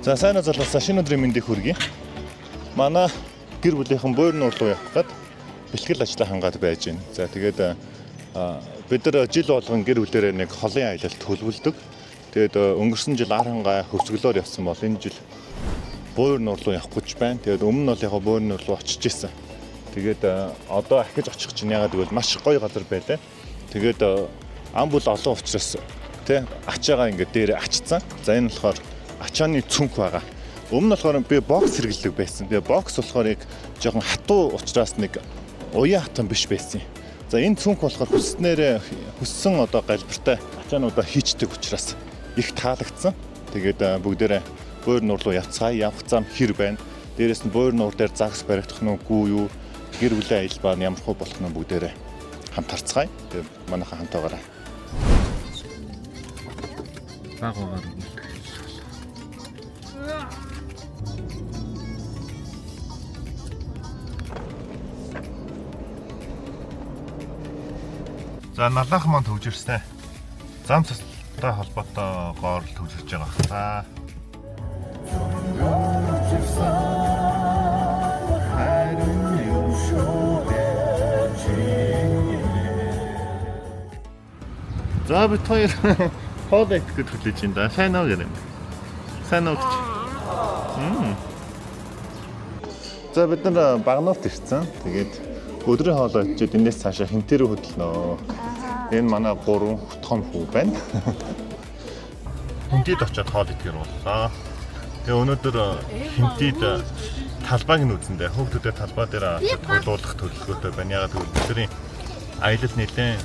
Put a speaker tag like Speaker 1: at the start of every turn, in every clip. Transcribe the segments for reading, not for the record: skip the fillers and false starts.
Speaker 1: За сайн уу залуусаа шинэ өдрийн мэндийг хүргэе. Манай гэр бүлийнхэн Буйр нуур руу явах гээд бэлтгэл ажлаа хангаад байж байна. За тэгээд бид нар жил болгон гэр бүлээрээ нэг холын аялалд төлөвлөдөг. Тэгээд өнгөрсөн жил Арангаа хөвсгөлөөр явсан бол энэ жил Буйр нуур руу явах гэж байна. Тэгээд өмнө нь бол яг Буйр нуур руу очиж исэн. Тэгээд одоо ахиж очих чинь ягаад гэвэл маш гоё газар байлаа. Тэгээд ам бүл олон учраас тэ ачаагаа ингээд дээр ачцсан. За энэ болохоор ачааны цүнх байгаа. Өмнө нь болохоор би бокс хэрэглэдэг байсан. Тэгээ бокс болохоор яг жоохон хатуу учраас нэг уян хатан биш байсан. За энэ цүнх болохоор хүссэн одоо галбиртай ачаануудаа хийчдэг учраас их таалагдсан. Тэгээд бүгдээрээ Буйр нуур руу явцгаая. Явах зам хэр байна. Дээрээс нь Буйр нуур дээр загас баригдах нь үгүй юу? Гэр бүлийн аялал ба ямар хөө болох нь бүгдээрээ хамт харцгаая. Тэгээд манайхан хамтаагаараа. Багуугаар за налах маань төвж ирсэн. Зам цастай холбоотойгоор төвжиж байгаа хаа. За бид хоёр хоол идэх гэж хүлээж байна да. Сайн уу гэнэ. Сайн уу гэж. За бид нар Багнуурт ирсэн. Тэгээд өдрийн хоолоо идчихэд энэс цаашаа хинтээ рүү хөдлөнө. Энэ манай 3 том хүү байна. Хинтэд очиод хоол идэхэр боллоо. Тэгээ өнөөдөр хинтэд талбайг нь үзэндээ хүүхдүүдэд талбай дээр тоглуулах төлөвлөгөөтэй байна. Ягаад гэвэл бидний аялал нэлээд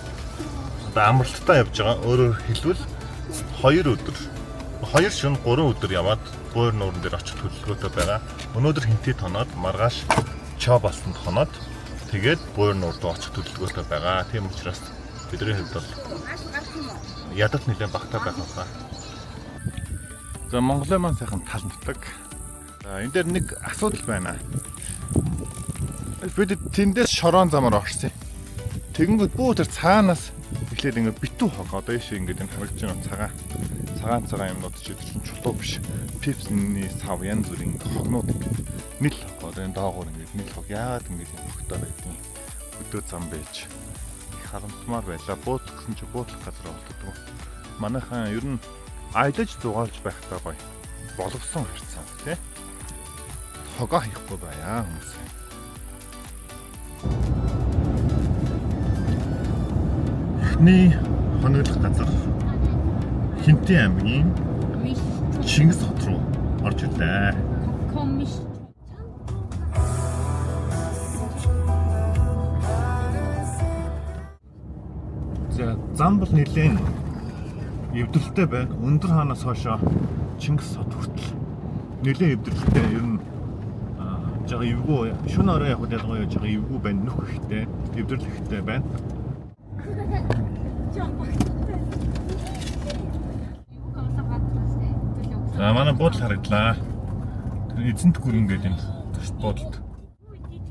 Speaker 1: одоо амралттай явж байгаа. Өөрөөр хэлбэл 2 өдөр, 2 шөнө 3 өдөр яваад Буйр нуурын дээр очих төлөвлөгөөтэй байгаа. Өнөөдөр хинтэд тоноод маргааш Чообалсанд тоноод тэгээд Буйр нуурд очих төлөвлөгөөтэй байгаа. Тийм учраас бидний хувьд бол ядаж нэлээд багтаа байх байна. За Монголын маань сайхан талнтдаг. За энэ дээр нэг асуудал байна. Бид тэндээс шорон замаар орсон. Тэгэнгүүт бүү тэр цаанаас эхлээд ингээд битүү хог одоо ийш ингээд энэ харагдаж байгаа цагаан юмнууд ч чинь чулуу биш. Пепсины сав янз бүрийн хогнууд нийл хог одоо энэ доогуур ингээд нийл хог яагаад ингээд юм хөгтөө байдгийг өдөө зам байж харамсмаар байлаа. Буудлах гэсэн чи буудлах газар болдгоо. Манайхан ер нь аялаж зугаалж байхдаа гоё боловсон харцсан тий. Хогоо хийхгүй байя хүмүүс. Эхний хоноглох газар Хинтээ аймгийн Чингис хот руу орж ирлээ. За зам бол нэлээд эвдэрэлтэй байна. Өндөр хаанаас хойшоо Чингис хот хүртэл нэлээд эвдэрэлтэй. Ер нь жаа эвгүй шөнө орой явахад ялгаа яаж байгаа эвгүй байна. Нүх ихтэй, эвдэрэл ихтэй байна. За манай буудлын харагдлаа. Тэр эзэнт гүрэн гэдэг энэ буудлд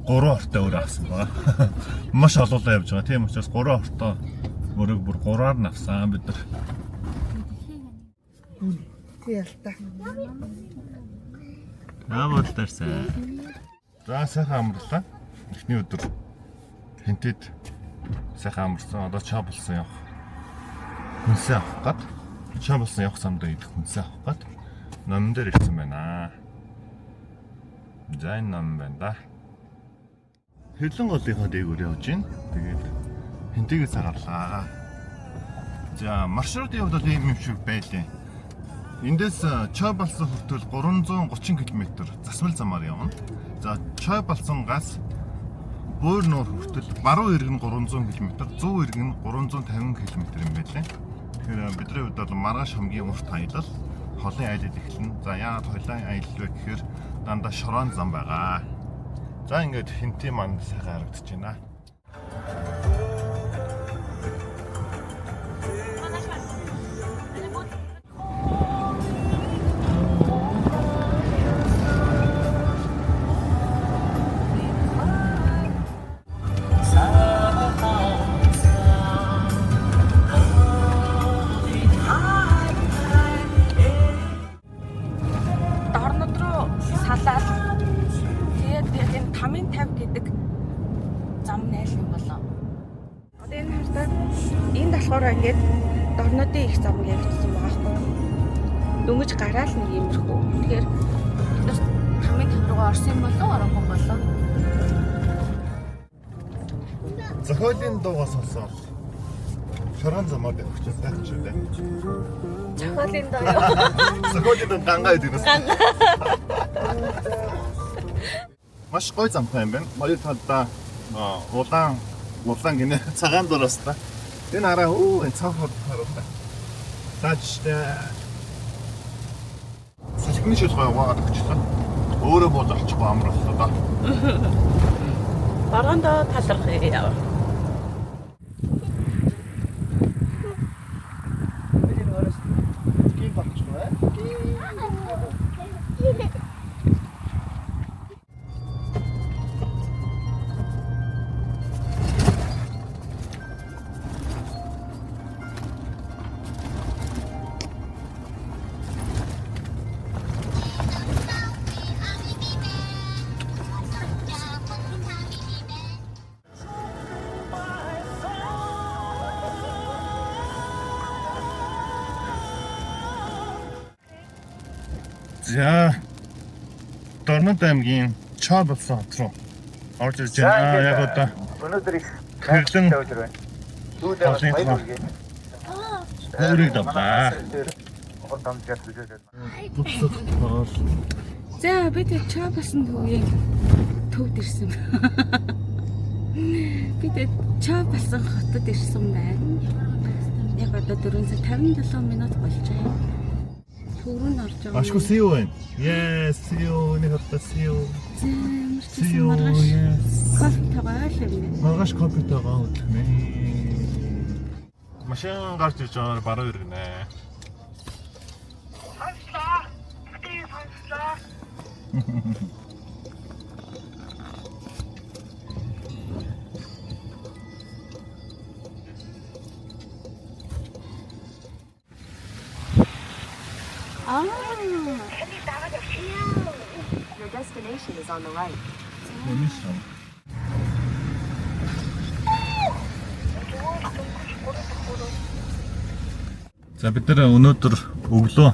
Speaker 1: 3 ортой өөр авсан ба. Маш олоолаа явж байгаа. Тийм учраас 3 ортой өөрөг бүр 3-аар нь авсан бид нар.
Speaker 2: Ялта.
Speaker 1: Наавалдаарсан. За сайхан амрлаа. Эхний өдөр хинтэд сайхан амарсан. Одоо Чообалсан явах. Хүнсээ авах гээд. Чообалсан явах самдаа идэх хүнсээ авах гээд номон дээр ирсэн байна. За энэ ном байна да. Хэрлэн голынхаа дээгүүр явж гин. Тэгээд хинтээс агарлаа. За маршрут явбал ийм юм шиг байлээ. Эндээс Чообалсан хүртэл 330 км засвал замаар явна. За Чообалсангаас Буйр нуур хүртэл баруун эрг нь 300 км, зүүн эрг нь 350 км юм байлээ. Тэгэхээр бидний хувьд бол маргааш хамгийн урт аялал холын аялал эхэлнэ. За яагаад холын аялал вэ гэхээр дандаа шорон зам байгаа. За ингээд хинтээ маань сайхан харагдаж байна.
Speaker 2: айл юм болоо. Одоо энэ хартаа энд болохоор ингээд дорнодын их зам явагдсан байгаа хгүй. Дөнгөж гараал нэг иймэрхүү. Тэгэхээр бид хамгийн том руу орсон юм болоо, орохгүй болоо.
Speaker 1: Зохиолын дуугаас олсон. Шорон замаар явчихсан тань шүү дээ.
Speaker 2: Зохиолын доо юу?
Speaker 1: Зохиолын дуу гангаа гэдэг нь. Маш гоё замтай юм байна. Хоёр талдаа улаан гинэ цагаан дураас та. Энэ хараа энэ цаг харуултаа. Таачтай. Салхины шилгөө яваад өгчлээ. Өөрөө бод олчихгүй амрууллаа да.
Speaker 2: Баруунда талархъя яа.
Speaker 1: За Дорнод аймгийн Чод болсон хот руу орж ирж байна. Яг одоо
Speaker 3: өнөөдөр их
Speaker 1: хэрлэн
Speaker 3: өдөр байна. Сүүлдээ бас баяр хүргэе.
Speaker 1: өөрийг давлаа.
Speaker 3: Орд амжаад үзээд
Speaker 1: Буцах.
Speaker 2: За бид чаа басан төвийн төвд ирсэн. Бид чаа басан хотод ирсэн байна. Яг одоо 4:57 минут болж байна. Төрөнд орж байгаа.
Speaker 1: Ашгүй see you байна. Yes, see you. Нэг хатаа see you. See you. Yes.
Speaker 2: Кофе тагаал юм.
Speaker 1: Маргааш кофе тагаа үтнэ. Машин гарч иж байгаа баруун иргэнэ.
Speaker 4: Your destination is on the right.
Speaker 1: Мишэн. За бид нар өнөөдөр өглөө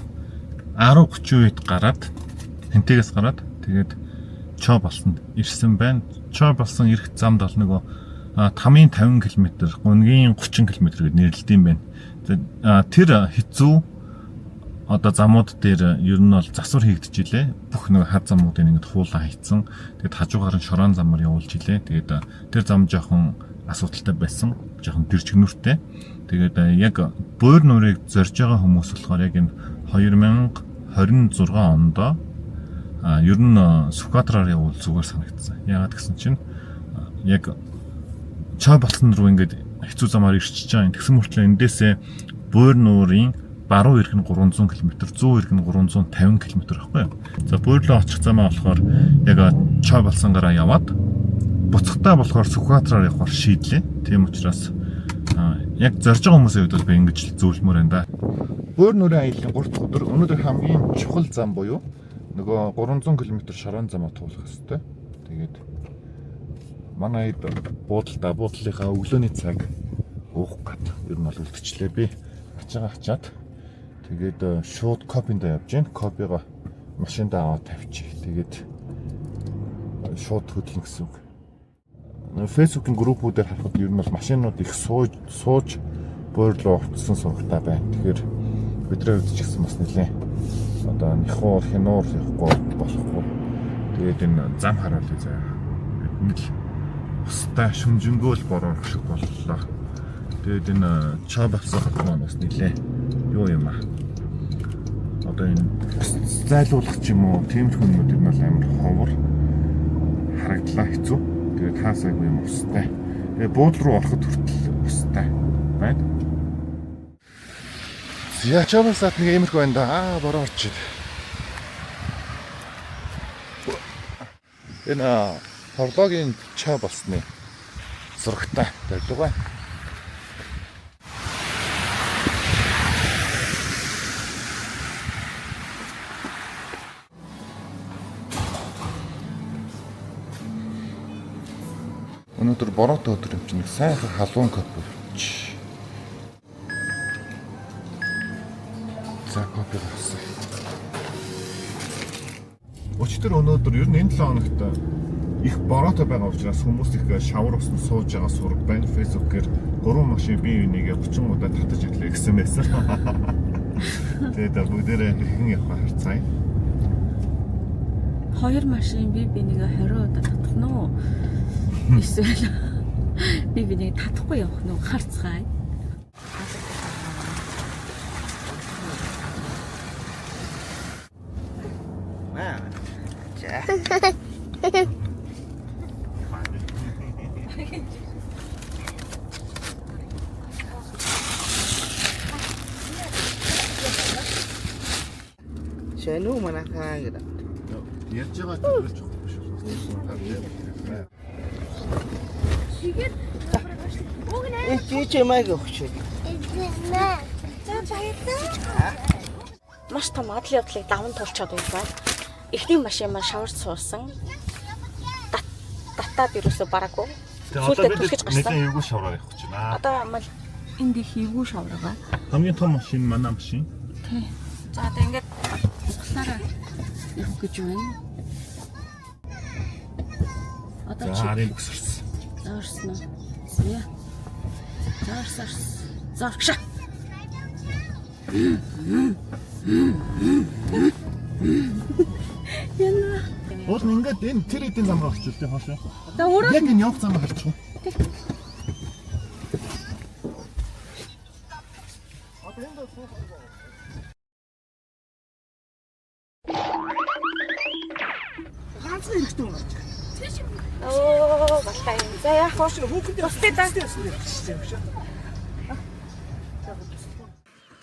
Speaker 1: 10:30 үед гараад Тэнтэгээс гараад тэгээд Чо болсон ирсэн байна. Чо болсон ирэх замд бол нөгөө тамийн 50 км, гунгийн 30 км гэд нэрлэдэг юм байна. Тэр хэцүү одоо замууд дээр ер нь бол засвар хийгдэж илээ. Бүх нэг хад замуудыг ингэж хуулаа хийцэн. Тэгээд хажуугаар нь шорон замаар явуулж илээ. Тэгээд тэр зам жоохон асуудалтай байсан. Жоохон дэрчгнүртэй. Тэгээд яг буур нуурыг зорж байгаа хүмүүс болохоор яг энэ 2026 онд ер нь Сүхбаатараар явуул зүгээр санагдсан. Яагаад гэсэн чинь яг Чоо болсон руу ингэж хэцүү замаар ирчихэж байгаа. Тэгсэн мөртлөө эндээсээ буур нуурын баруун эрг нь 300 км, зүүн эрг нь 350 км байхгүй юу? За буурлуу очих замаа болохоор яг Чоо болсонгаараа яваад буцахтаа болохоор Сүхбаатараар явахаар шийдлээ. Тийм учраас яг зорж байгаа хүмүүсийн хувьд би ингэж зөвлөмөр байна да. Буур нуурын аяллаа 3 дахь өдөр өнөөдөр хамгийн чухал зам буюу нөгөө 300 км шорон замаа туулах хэрэгтэй. Тэгээд манай буудлынхаа өглөөний цаг уух гад ер нь бол үлдчихлээ. Би ачаад тэгээд шууд копиндаа явж гин. Копигаа машиндаа аваад тавьчих. Тэгээд шууд хөдлөн гэсэн үг. Facebook-ийн группүүдээр харахад ер нь бол машинууд их сууж буурлуу утсан сурагтай байна. Тэгэхээр бидний хувьд ч гэсэн бас нэлээ одоо нэхуур хинуур явахгүй болохгүй. Тэгээд энэ зам хараалыг заа. Нэг л устаа шүмжингөөл бороо шиг боллоо. Тэгээд энэ Чоо болсон хот маань бас нэлээ юу юм аа. Одоо энэ зайлуулах ч юм уу тиймэрхүү юмуд ер нь бол амар ховор харагдлаа хэцүү. Тэгээд хаасаагүй юм устай. Тэгээд буудлын руу ороход хүртэл устай байна. Я чамсаад нэг иймэрхүү байна да. Бороо орчид. Энэ хорвогийн Чоо болсны зурагтай тавилга байна. өнөөдөр бороотой өдөр юм чинь сайхан халуун кофе. За кофе гарсан. Өчтөр өнөөдөр ер нь энэ 7 хоногт их бороотой байгаа учраас хүмүүс их шавар усны сууж байгаа сураг байна. Facebook-ээр 3 машин бие бинийгээ 30 удаа татаж ирлээ гэсэн байсан. Тэгээд бүгдээрээ хэрхэн явах харцгаая.
Speaker 2: 2 машин бие бинийгээ 20 удаа татах нь уу? Эсвэл бие бинийг татахгүй явах нь уу? Харцгаая.
Speaker 5: Шануу манахаа гэдэг.
Speaker 1: Ярьж байгаа зүйл ч болохгүй шүү.
Speaker 5: Чимээг өгч.
Speaker 2: Маш том адал явдлыг даван тулчаад байна. Эхний машин маань шаварч суусан. Татаад ерөөсө бараагүй. Сүүлдээ түлхэж гарсан.
Speaker 1: Нэгэн эвгүй шавраар явах гэж байна.
Speaker 2: Одоо мал энд их эвгүй шавраа.
Speaker 1: Хамгийн том машин манай машин.
Speaker 2: Тий. За одоо ингээд цуглаараа явах гэж байна. Одоо чи
Speaker 1: Харин өсөрсөн.
Speaker 2: заарсан уу? Яа. Заарсарс. Зарша. Яна.
Speaker 1: Уул ингээд энэ тэр эдийн замаар очив тий хоошоо.
Speaker 2: Одоо өөрөө
Speaker 1: Яг энэ явах замаар харчих.
Speaker 2: оо балтай юм. За яах вэ? Бусдыг даа.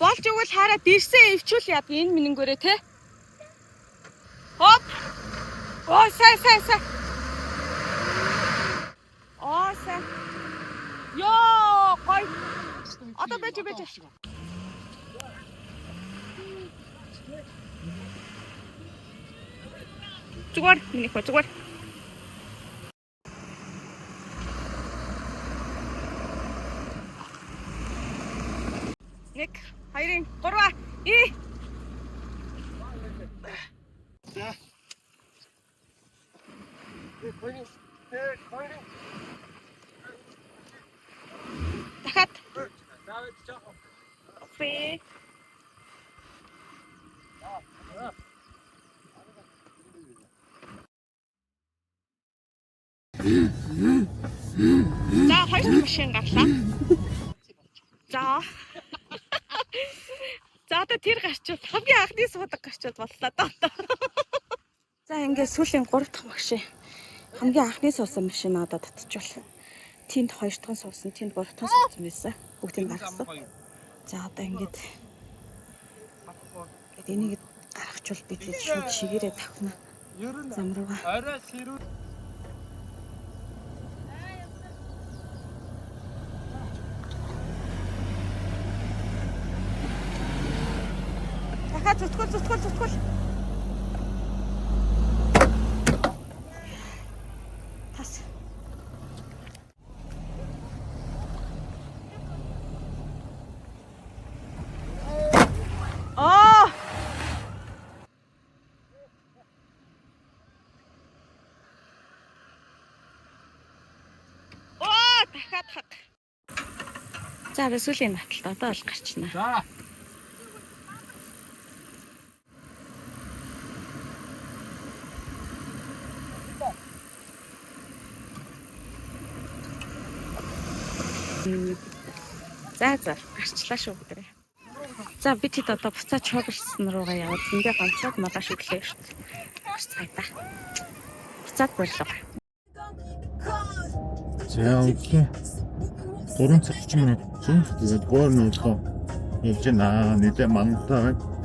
Speaker 2: Болж өгвөл хараад ирсэн өвчүүл яад энэ минэнгөрөө те. Хоп. Оо сай. Оо сай. Йоо гой. Одоо бэж. Зүгээр минийх ба зүгээр. Нэг, хоёрын, гурван, и.
Speaker 1: За.
Speaker 2: Дахиад. Окей. За, хоёр машин гарлаа. За. За одоо тэр гарчвал хамгийн анхны суудаг гарчвал боллоо доо. За ингээд сүүлийн 3 дахь машин. Хамгийн анхны суусан машин одоо татчихвал. Тэнд 2 дахь суусан, тэнд 3 дахь суусан байсан. Бүгдийг гаргасан. За одоо ингээд энийг гаргачвал бид шууд чигээрээ тавхна. Зам руугаа.
Speaker 3: Арай сэрүү.
Speaker 2: Дахиад зүтгэл. Тас. Дахиад хаг. За сүүлийн наталт одоо бол гарчна.
Speaker 3: За.
Speaker 2: За гарчлаа шүү бүгдээ. За бид хэд одоо буцаад шоглсон руугаа яваад зөндөө ганцаад маргааш өглөө шүү дээ. Гарцгаая. Буцаад боллоо.
Speaker 1: За окей. 3 цаг 30 минут чинь тэгээд гоор нөлөө явж байна. Нийтээ мангтай байна.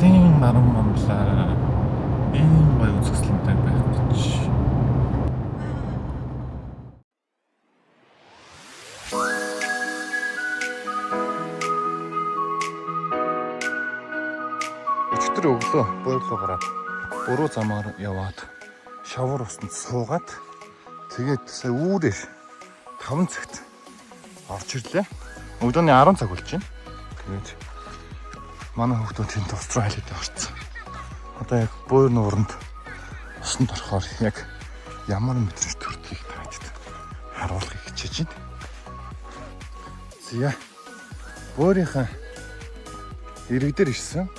Speaker 1: Талын наран мамлаа энэ гоё үзэсгэлэнтэй байх гэж. өчтөр өглөө буурлуу гараад буруу замаар яваад шавар усанд суугаад тэгээд сая үүрээр 5 цагт орж ирлээ. Өдөөний 10 цаг болж байна. Тэгээд манай хүүхдүүд тэнд Австралид орсон. Одоо яг буур нууранд усанд орохоор яг ямар мэдрэмж төрдгийг таадад харуулахыг хичээж байна. Зя буурийнхаа иргэдэр ирсэн.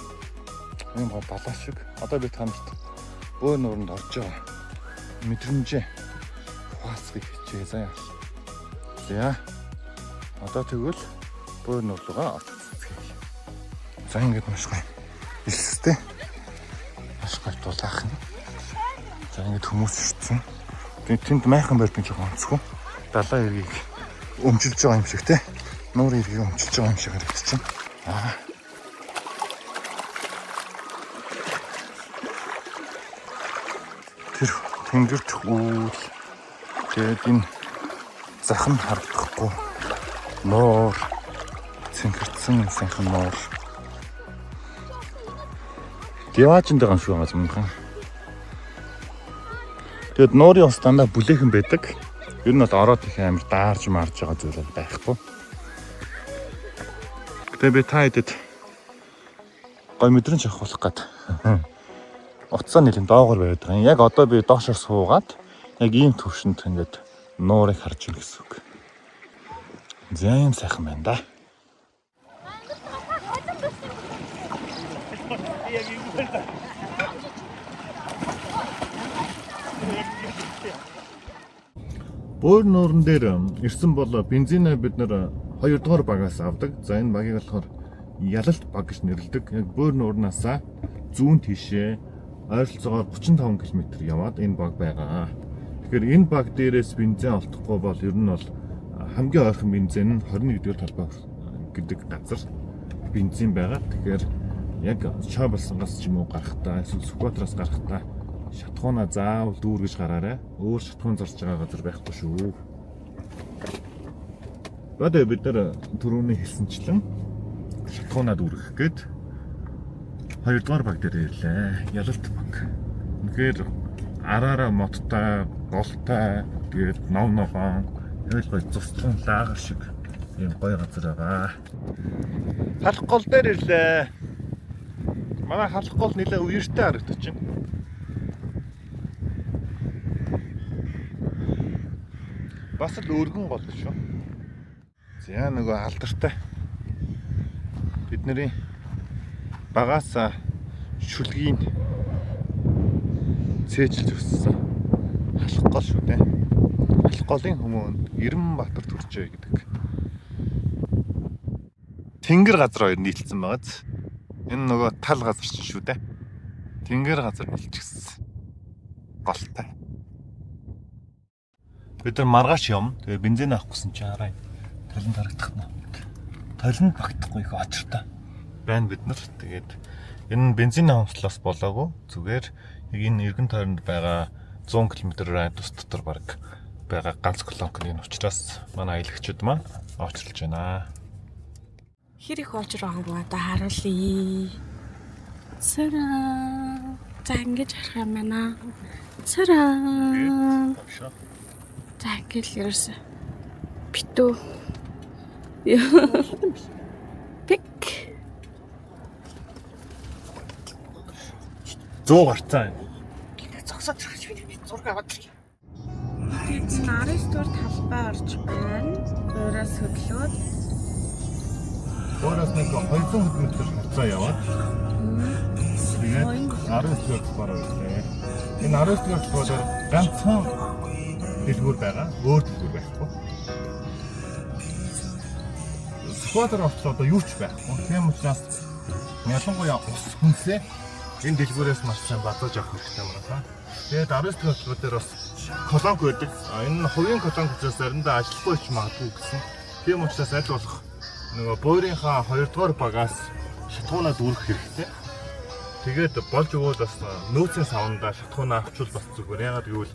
Speaker 1: Ийм гоо далаа шиг. Одоо би танарт буур нууранд орж байгаа мэдрэмжээ хуваалцахыг хичээ заяа. За одоо тэгвэл буур нуур руугаа орж үзье. За ингэж маш гоё илстэй. Маш гоё дулаах нь. За ингэж хүмүүс ирсэн. Тэнд майхан барьд нэг жоохон онцгүй. Далаа иргийг өмчилж байгаа юм шиг те. Нуурын иргийг өмчилж байгаа юм шиг харагдчихэв. Тэр тэнгэрт үйл тэгээд энэ захын харагдахгүй нуур цэнхэрсэн сайхан нуур яваачнд байгаа юм шиг байгаа юм хан. Тэгэд нуурын ус дандаа бүлээхэн байдаг. Ер нь бол ороод их амар даарж марж байгаа зүйл байхгүй. Гэтэ би та хэдэд гой мэдрэмж авах гээд утсаа нэлийн доогоор байгаад байгаа юм. Яг одоо би доошоор суугаад яг ийм төвшөнд ингээд нуурыг харж байна гэсэн үг. За юм сайхан байна да. Буур нуурын дээр ирсэн бол бензинээ бид нэр 2 дугаар багаас авдаг. За энэ багийг болохоор ялалт баг гэж нэрлэдэг. Яг буур нуурнаас зүүн тишээ ойролцоогоор 35 км яваад энэ баг байгаа. Тэгэхээр энэ баг дээрээс бензин олдохгүй бол ер нь бол хамгийн ойрхон бензин нь 21-р талбай гэдэг газар бензин байгаа. Тэгэхээр яг Шабалсангаас ч юм уу гарахтаа эсвэл Сүхбаатараас гарахтаа шатхуунаа заавал дүүргэж гараарай. Өөр шатхуун зарж байгаа газар байхгүй шүү. Бадэ бид нар түрүүний хэлсэнчлэн шатхуунаа дүүргэх гээд 2 дугаар баг дээр ирлээ. Ялалт баг. Үнэхээр араараа моттой, голтой, тэгээд новнохон яг гоё цустлан лагер шиг ийм гоё газар байгаа. Халах гол дээр ирлээ. Манай халах гол нэлээ үертэй харагдаж байна. Бас л өргөн гол шүү. За нөгөө алдартай. Бидний багаас шүлгийн цээжилж өссөн халах гол шүү дээ. Халах голын хүмүүнд Эренбаатар төржээ гэдэг. Тэнгэр газар хоёр нийлсэн байгааз. Энэ нөгөө тал газар чинь шүү дээ. Тэнгэр газар нийлчихсэн. Голтой. Бид нар маргааш юм. Тэгээ бензин авах гэсэн чи хараа. Талент харагдах нь. Талент багтахгүй их очиртай байна бид нар. Тэгээд энэ бензин авахлаас болоогүй. Зүгээр яг энэ эргэн тойронд байгаа 100 км радиус дотор баг байгаа ганц колонкны учраас манай аялагчид маань очрлж байна.
Speaker 2: Хэр их очир байгааг одоо харуулъя. Цараа. За ингэж харах юм байна. Цараа. За ингэж ерөөсө битүү. Пик.
Speaker 1: 100 гарцаа.
Speaker 5: Зогсоод ирэх би зураг аваад ирэх.
Speaker 2: Тэгээд 19 дугаар талбай орж байна. Зураас хөдлөөд
Speaker 1: Өөрөөс нэг 200 км гарцаа яваад. Тэгээд 19 дугаар бараа үлээ. Энэ 19 дугаар талбайд ганцхан дэлгүүр байгаа. Өөр дэлгүүр байхгүй. Сүхбаатар очлоо одоо юу ч байхгүй. Тийм учраас ялангуяа ус хүнсээ энэ дэлгүүрээс маш сайн базааж авах хэрэгтэй байна. Тэгээд 19 дугаар талбай дээр бас колонк байдаг. Энэ хувийн колонк учраас заримдаа ажиллахгүй ч магадгүй гэсэн. Тийм учраас аль болох нөгөө буурийнхаа 2 дугаар багаас шатхуунаа дүүрэх хэрэгтэй. Тэгээд болж өгвөл бас нөөцийн савнда шатхуунаа авчвал бас зүгээр. Ягаад гэвэл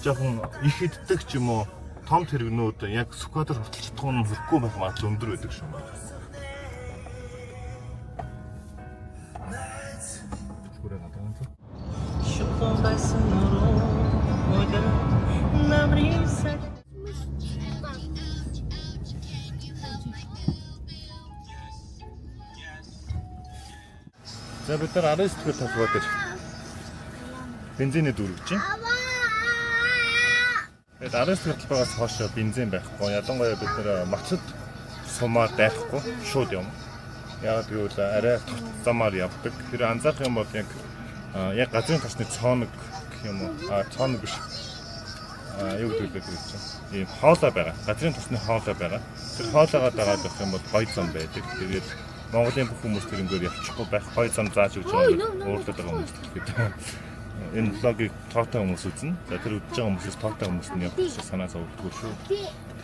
Speaker 1: жоохон их иддэг ч юм уу том тэрэгнүүд яг Сүхбаатар хүртэл шатхуун хөрөхгүй байх магадлал өндөр байдаг шүү. За бид нар 19 дэх толгой дээр бензиний дүүргэж байна. Тэгээд 19 дэх толгоос хойш бензин байхгүй. Ялангуяа бид нар мацад сумаар дайхгүй шууд юм. Яг гэвэл арай замаар явдаг. Тэр анзаарах юм бол яг газрын тосны цооног гэх юм уу? Цооног биш. Юу гэдэг вэ гэж чинь. Ийм хоолой байгаа. Газрын тосны хоолой байгаа. Тэр хоолойгоо дагаад авах юм бол гоё зам байдаг. Тэгээд Монголын бүх хүмүүс тэрнгээр явчихгүй байх. Гоё зам зааж өгч байгаа уурлаад байгаа хүмүүс тэгээд энэ влогийг тоотой хүмүүс үзнэ. За тэр үдж байгаа хүмүүсээс тоотой хүмүүс нь явах гэж санаа зовдгоо шүү.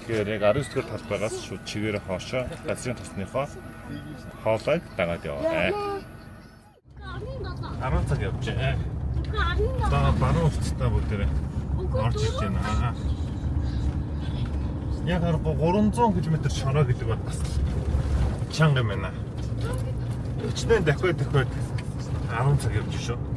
Speaker 1: Тэгэхээр яг 19 дэх талбайгаас шууд чигээр хоошоо газрын тосныхоо хоолойг дагаад яваа. 10 цаг явж байна. За баруун өвчтөй бүгдээ орж ирж байна. Яг 300 км шороо гэдэг бол бас чанга юм байна. Өчнөө дахиад 10 цаг явж шүү.